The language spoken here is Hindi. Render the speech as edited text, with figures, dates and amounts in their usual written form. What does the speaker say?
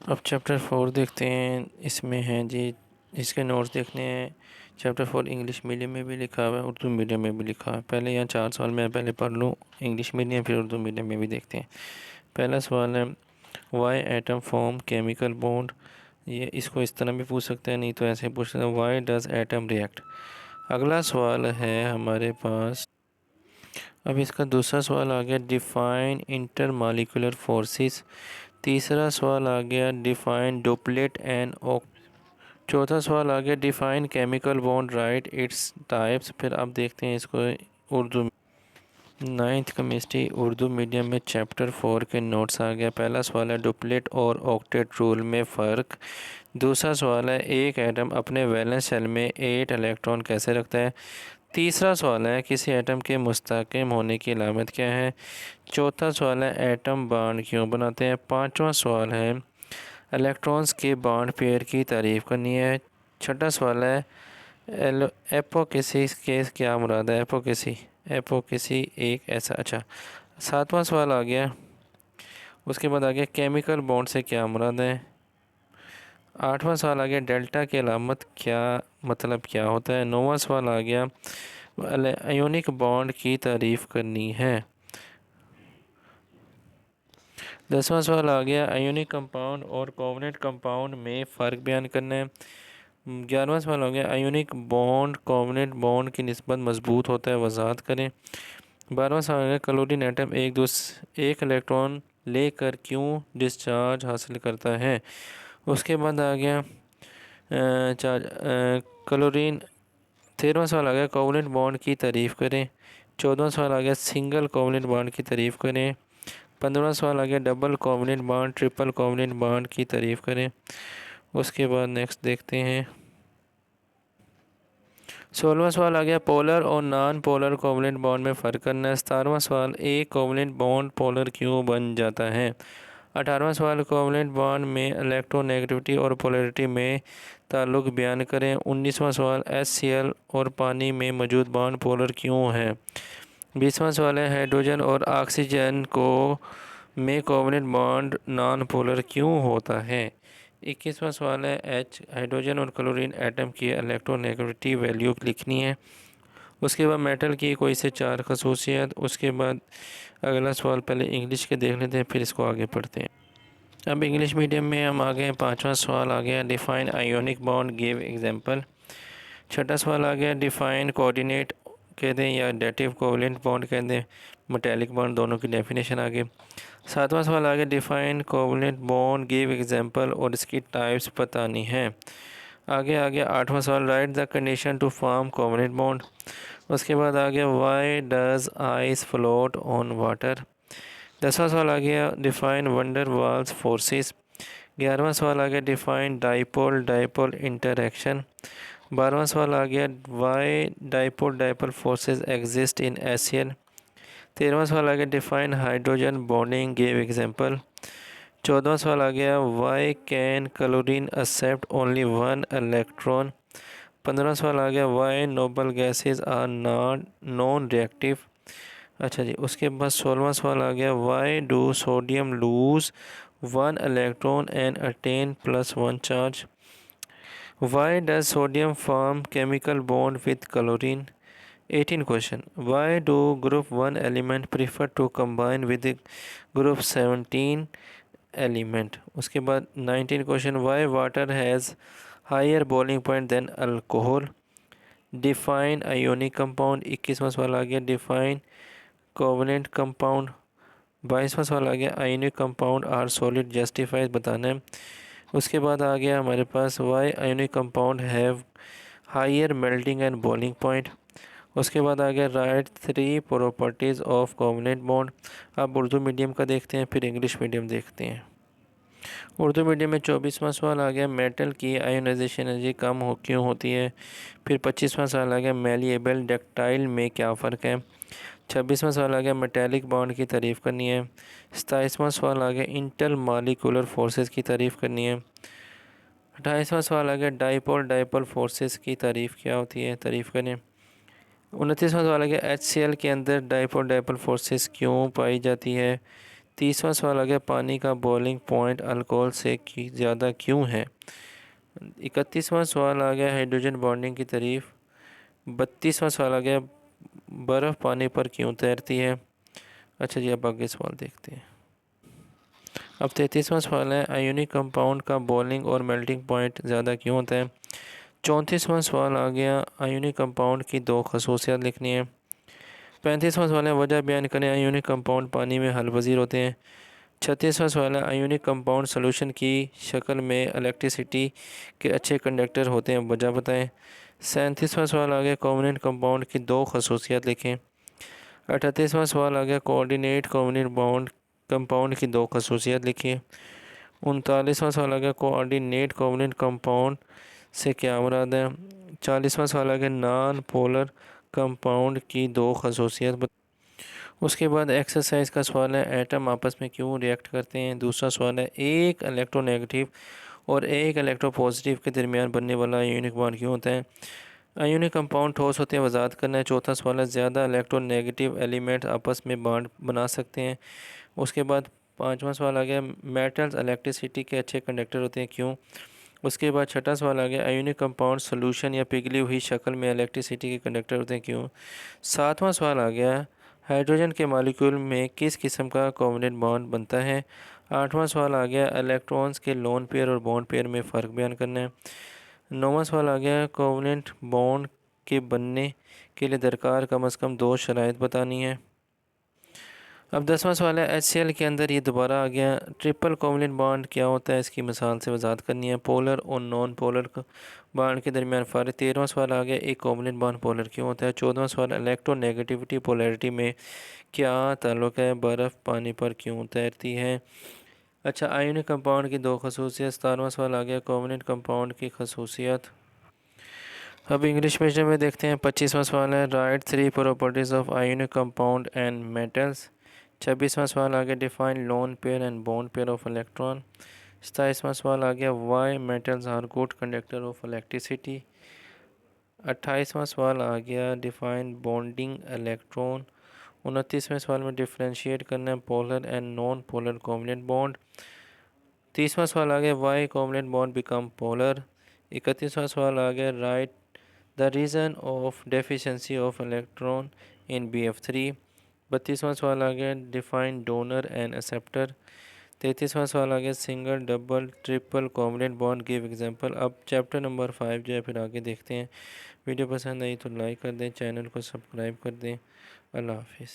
अब चैप्टर 4 देखते हैं। इसमें हैं जी, इसके नोट्स देखने हैं। चैप्टर 4 इंग्लिश मीडियम में भी लिखा हुआ है, उर्दू मीडियम में भी लिखा है। पहले यहाँ 4 सवाल मैं पहले पढ़ लूँ इंग्लिश मीडियम, फिर उर्दू मीडियम में भी देखते हैं। पहला सवाल है Y atom form chemical bond. ये इसको इस तरह भी पूछ सकते हैं, नहीं तो ऐसे पूछ सकते हैं वाई डज एटम रिएक्ट। अगला सवाल है हमारे पास, अब इसका दूसरा सवाल आ गया डिफाइन इंटरमॉलिक्यूलर फोर्सेस। तीसरा सवाल आ गया डिफाइन डुप्लेट एंड ऑक। चौथा सवाल आ गया define chemical bond right its types. फिर अब देखते हैं इसको Urdu. Ninth chemistry Urdu medium में चैप्टर 4 के नोट्स आ गया। पहला सवाल है डुप्लेट और ऑक्टेट रूल में फ़र्क। दूसरा सवाल है एक एटम अपने वैलेंस शेल में 8 इलेक्ट्रॉन कैसे रखता है। तीसरा सवाल है किसी एटम के मुस्तहकम होने की अलामत क्या है। चौथा सवाल है एटम बॉन्ड क्यों बनाते हैं। पांचवा सवाल है इलेक्ट्रॉन्स के बॉन्ड पेयर की तारीफ़ करनी है। छठा सवाल है एपोकेसी के क्या मुराद है। एपोकेसी एक ऐसा, अच्छा। सातवां सवाल आ गया, उसके बाद आ गया केमिकल बॉन्ड से क्या मुराद है। आठवां सवाल आ गया डेल्टा की अलामत क्या, मतलब क्या होता है। नौवां सवाल आ गया आयोनिक बॉन्ड की तारीफ़ करनी है। 10वां सवाल आ गया आयोनिक कंपाउंड और कोवलेंट कंपाउंड में फ़र्क बयान करना है। 11वां सवाल हो गया आयोनिक बॉन्ड कोवलेंट बॉन्ड की निस्बत मजबूत होता है, वजाहत करें। 12वां सवाल है क्लोरीन एटम एक इलेक्ट्रॉन लेकर क्यों डिस्चार्ज हासिल करता है। उसके बाद आ गया क्लोरीन। 13वां सवाल आ गया कोवलेंट बॉन्ड की तारीफ़ करें। 14वां सवाल आ गया सिंगल कोवलेंट बॉन्ड की तारीफ़ करें। 15वां सवाल आ गया double covalent bond triple covalent bond की तारीफ़ करें। उसके बाद नेक्स्ट देखते हैं 16वां सवाल आ गया पोलर और नॉन पोलर कोवलेंट बॉन्ड में फ़र्क करना है। 17वां सवाल एक कोवलेंट बॉन्ड पोलर क्यों बन जाता है। 18वां सवाल कोवलेंट बॉन्ड में इलेक्ट्रोनेगेटिविटी और पोलैरिटी में ताल्लुक बयान करें। 19वां सवाल HCl और पानी में मौजूद बॉन्ड पोलर क्यों है। 20वां सवाल है हाइड्रोजन और ऑक्सीजन को में कोवलेंट बॉन्ड नॉन पोलर क्यों होता है। 21वां सवाल है हाइड्रोजन और क्लोरीन एटम की इलेक्ट्रोनेगेटिविटी वैल्यू लिखनी है। उसके बाद मेटल की कोई से 4 खसूसियत। उसके बाद अगला सवाल पहले इंग्लिश के देख लेते हैं, फिर इसको आगे पढ़ते हैं। अब इंग्लिश मीडियम में हम आ गए, 5वां सवाल आ गया define ionic bond give example. छठा सवाल आ गया डिफाइन कोऑर्डिनेट कह दें या डेटिव कोवलेंट बॉन्ड कह दें, मेटेलिक बॉन्ड, दोनों की डेफिनेशन आ गई। 7वां सवाल आ गया define covalent bond give example और इसकी टाइप्स बतानी है। आगे आ गया 8वां सवाल write the condition to form covalent bond. उसके बाद आ गया why does ice float on water. 10वां सवाल आ गया डिफाइन वंडर वाल्स फोर्सेस। 11वां सवाल आ गया डिफाइन डाइपोल डाइपोल इंटरैक्शन। 12वां सवाल आ गया why dipole dipole forces exist in HCl। 13वां सवाल आ गया define hydrogen bonding give example. 14वां सवाल आ गया why can chlorine accept only one electron. 15वां सवाल आ गया why noble gases are not non reactive. अच्छा जी, उसके बाद 16वां सवाल आ गया why do sodium lose one electron and attain +1 charge. Why does sodium form chemical bond with chlorine. 18 question why do group 1 element prefer to combine with the group 17 element। उसके बाद 19 question why water has higher boiling point than alcohol। define ionic compound। 21वां सवाल आ गया define covalent compound। 22वां सवाल आ गया ionic compound are solid justify बताना है। उसके बाद आ गया हमारे पास why ionic compound have higher melting and boiling point। उसके बाद आ गया right 3 properties of covalent bond. अब उर्दू मीडियम का देखते हैं, फिर इंग्लिश मीडियम देखते हैं। उर्दू मीडियम में 24वां सवाल आ गया मेटल की आयोनाइजेशन एनर्जी कम क्यों होती है। फिर 25वां सवाल आ गया मेलिएबल डक्टाइल में क्या फ़र्क है। 26वां सवाल आ गया मेटेलिक बॉन्ड की तारीफ़ करनी है। 27वां सवाल आ गया इंटर मॉलिक्यूलर फोर्सेस की तारीफ़ करनी है। 28वां सवाल आ गया डाइपोल डाइपोल फोर्सेस की तारीफ़ क्या होती है, तारीफ़ करें। 29वां सवाल है कि HCl के अंदर डाइपोल डाइपोल फोर्सेस क्यों पाई जाती है। 30वां सवाल आ गया, पानी का बॉइलिंग पॉइंट अल्कोहल से ज़्यादा क्यों है। 31वां सवाल आ गया, हाइड्रोजन बॉन्डिंग की तारीफ। 32वां सवाल आ गया, बर्फ़ पानी पर क्यों तैरती है। अच्छा जी, अब आगे सवाल देखते हैं। अब 33वां सवाल है, आयोनिक कंपाउंड का बॉइलिंग और मेल्टिंग पॉइंट ज़्यादा क्यों होता है। 34वां सवाल आ गया, आयोनिक कंपाउंड की दो खसूसियात लिखनी है। 35वां सवाल है, वजह बयान करें, आयोनिक कंपाउंड पानी में हल पजीर होते हैं। 36वां सवाल है, आयोनिक कंपाउंड सॉल्यूशन की शक्ल में इलेक्ट्रिसिटी के अच्छे कंडक्टर होते हैं, वजह बताएं। 37वां सवाल आ गया, कोवलेंट कंपाउंड की दो खसूसियात लिखें। 38वां सवाल आ गया, कोऑर्डिनेट कोवलेंट बॉन्ड कंपाउंड की दो खसूसियात लिखिए। 39वां सवाल आ गया, कोऑर्डिनेट कोवलेंट कंपाउंड से क्या मुराद है। 40वां सवाल आ गया, नॉन पोलर कंपाउंड की दो खसूसियात। उसके बाद एक्सरसाइज का सवाल है, एटम आपस में क्यों रिएक्ट करते हैं। दूसरा सवाल है, एक इलेक्ट्रोनेगेटिव और एक इलेक्ट्रोपॉजिटिव के दरमियान बनने वाला आयोनिक बॉन्ड क्यों होता है। आयोनिक कंपाउंड ठोस होते हैं, वजाहत करना है। चौथा सवाल है, ज़्यादा इलेक्ट्रोनेगेटिव एलिमेंट आपस में बॉन्ड बना सकते हैं। उसके बाद पाँचवा सवाल आ गया, मेटल्स इलेक्ट्रिसिटी के अच्छे कंडक्टर होते हैं, क्यों। उसके बाद छठा सवाल आ गया, आयोनिक कंपाउंड सोल्यूशन या पिघली हुई शक्ल में इलेक्ट्रिसिटी के कंडक्टर होते हैं, क्यों। सातवां सवाल आ गया, हाइड्रोजन के मॉलिक्यूल में किस किस्म का कोवलेंट बॉन्ड बनता है। आठवां सवाल आ गया, इलेक्ट्रॉन्स के लोन पेयर और बॉन्ड पेयर में फ़र्क बयान करना है। नौवां सवाल आ गया, कोवलेंट बॉन्ड के बनने के लिए दरकार कम से कम दो शराइत बतानी है। अब 10वां सवाल है, HCl के अंदर ये दोबारा आ गया, ट्रिपल कोवलेंट बॉन्ड क्या होता है, इसकी मिसाल से वजाहत करनी है। पोलर और नॉन पोलर बॉन्ड के दरमियान फ़र्क। 13वां सवाल आ गया, एक कोवलेंट बॉन्ड पोलर क्यों होता है। 14वां सवाल, इलेक्ट्रोनेगेटिविटी पोलैरिटी में क्या ताल्लुक़ है, बर्फ़ पानी पर क्यों तैरती है। अच्छा, आयोनिक कंपाउंड की दो खसूसियत। 17वां सवाल आ गया, कोवलेंट कंपाउंड की खसूसियत। अब इंग्लिश मीडियम में देखते हैं। 25वां सवाल है, write three properties of ionic compound and metals. 26वां सवाल आ गया, define lone pair and bond pair of electron. 27वां सवाल आ गया, why metals are good conductor of electricity. 28वां सवाल आ गया, डिफाइन बॉन्डिंग इलेक्ट्रॉन। 29वें सवाल में डिफ्रेंशिएट करना है polar and non polar covalent bond. 30वां सवाल आ गया, why covalent bond become polar. 31वां सवाल आ गया, write the reason of deficiency of electron in BF3। 32वां सवाल आ गया, डिफाइन डोनर एंड एक्सेप्टर। 33वां सवाल आ गया, single double triple covalent bond give example. अब चैप्टर नंबर 5 जो है फिर आगे देखते हैं। वीडियो पसंद आई तो लाइक कर दें, चैनल को सब्सक्राइब कर दें। अल्लाह हाफिज़।